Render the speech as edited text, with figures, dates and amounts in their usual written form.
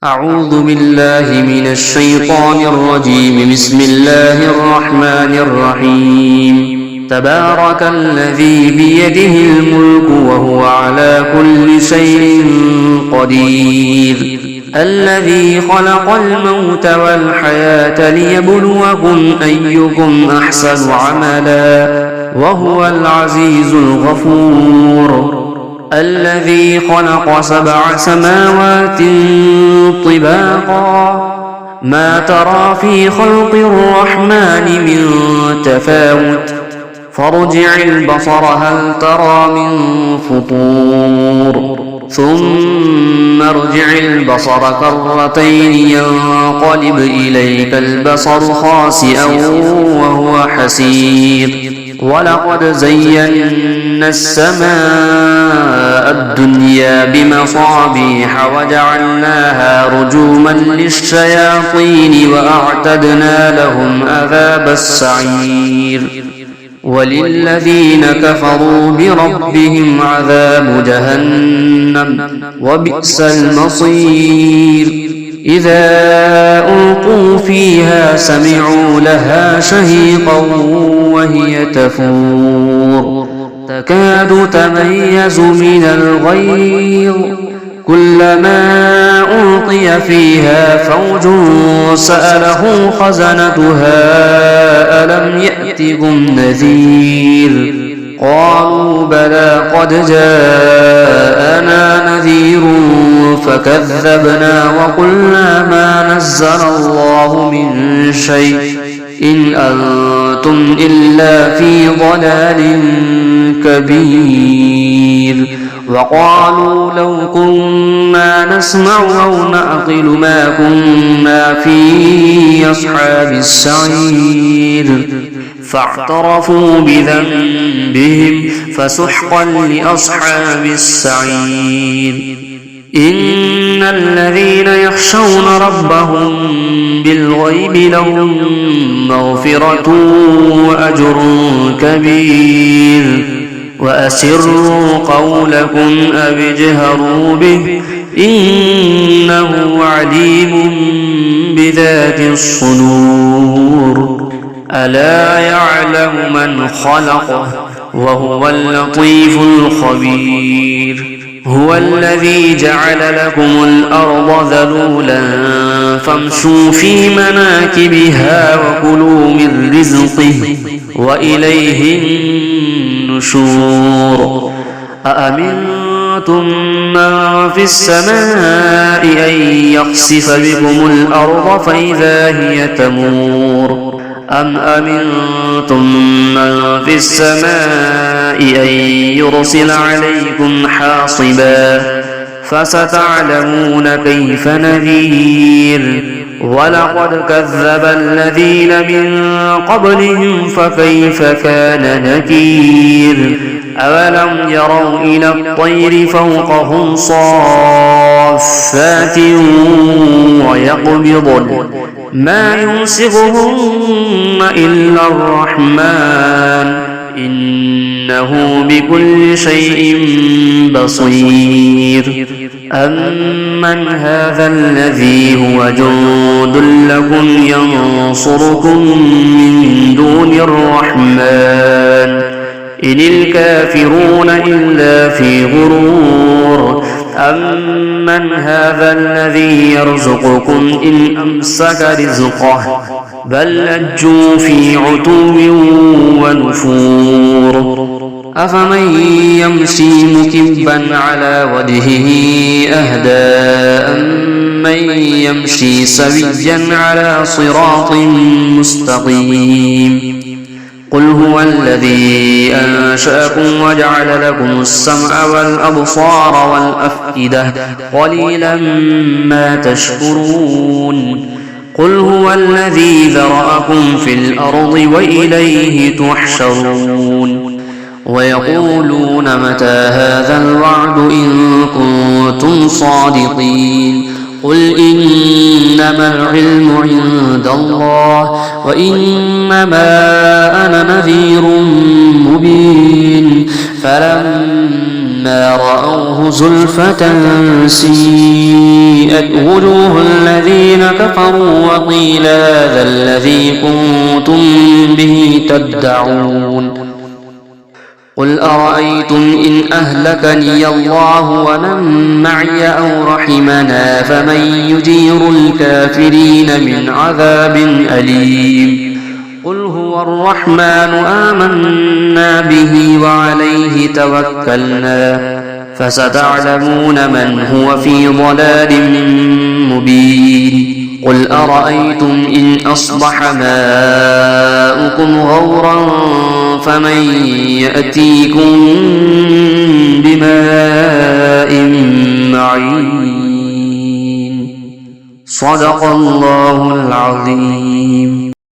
أعوذ بالله من الشيطان الرجيم. بسم الله الرحمن الرحيم. تبارك الذي بيده الملك وهو على كل شيء قدير. الذي خلق الموت والحياة ليبلوكم أيكم أحسن عملا وهو العزيز الغفور. الذي خلق 7 سماوات طباقا ما ترى في خلق الرحمن من تفاوت فارجع البصر هل ترى من فطور ثم ارجع البصر كرتين ينقلب إليك البصر خاسئا وهو حسير. ولقد زينا السماء الدنيا بمصابيح وجعلناها رجوما للشياطين وأعتدنا لهم عذاب السعير. وللذين كفروا بربهم عذاب جهنم وبئس المصير. إذا ألقوا فيها سمعوا لها شهيقا وهي تفور تكاد تميز من الغيظ كلما ألقي فيها فوج سألهم خزنتها ألم يأتكم نذير قالوا بلى قد جاءنا نذير فكذبنا وقلنا ما نزل الله من شيء إن أنتم إلا في ضلال كبير. وقالوا لو كنا نسمع أو نعقل ما كنا في أصحاب السعير فاعترفوا بذنبهم فسحقا لأصحاب السعير. إن الذين يخشون ربهم بالغيب لهم مغفرة وأجر كبير. وأسروا قولكم أو اجهروا به إنه عليم بذات الصدور. ألا يعلم من خلق وهو اللطيف الخبير. هو الذي جعل لكم الأرض ذلولا فامشوا في مناكبها وكلوا من رزقه وإليه النشور. أأمنتم من في السماء أن يخسف بكم الأرض فإذا هي تمور أم أمنتم من في السماء أن يرسل عليكم حاصبا فستعلمون كيف نذير. ولقد كذب الذين من قبلهم فكيف كان نكير. أولم يروا إلى الطير فوقهم صافات ويقبضن ما يمسكهن إلا الرحمن إنه بكل شيء بصير. أمن هذا الذي هو جند لكم ينصركم من دون الرحمن إن الكافرون إلا في غرور. أمن هذا الذي يرزقكم إن أمسك رزقه بل لجوا في عتو ونفور. أفمن يمشي مكبا على وجهه أهدى أمن يمشي سويا على صراط مستقيم. قل هو الذي أنشأكم وجعل لكم السمع والأبصار والأفئدة قليلا ما تشكرون. قل هو الذي ذرأكم في الأرض وإليه تحشرون. ويقولون متى هذا الوعد إن كنتم صادقين. قل إنما العلم عند الله وإنما أنا نذير مبين. فلما فلما رأوه زلفة سيئت وجوه الذين كفروا وقيل هذا الذي كنتم به تدعون قل أرأيتم إن أهلكني الله ومن معي أو رحمنا فمن يجير الكافرين من عذاب أليم قل هو الرحمن آمنا به وعليه توكلنا فستعلمون من هو في ضلال مبين قل أرأيتم إن أصبح ماؤكم غورا فمن يأتيكم بماء معين صدق الله العظيم.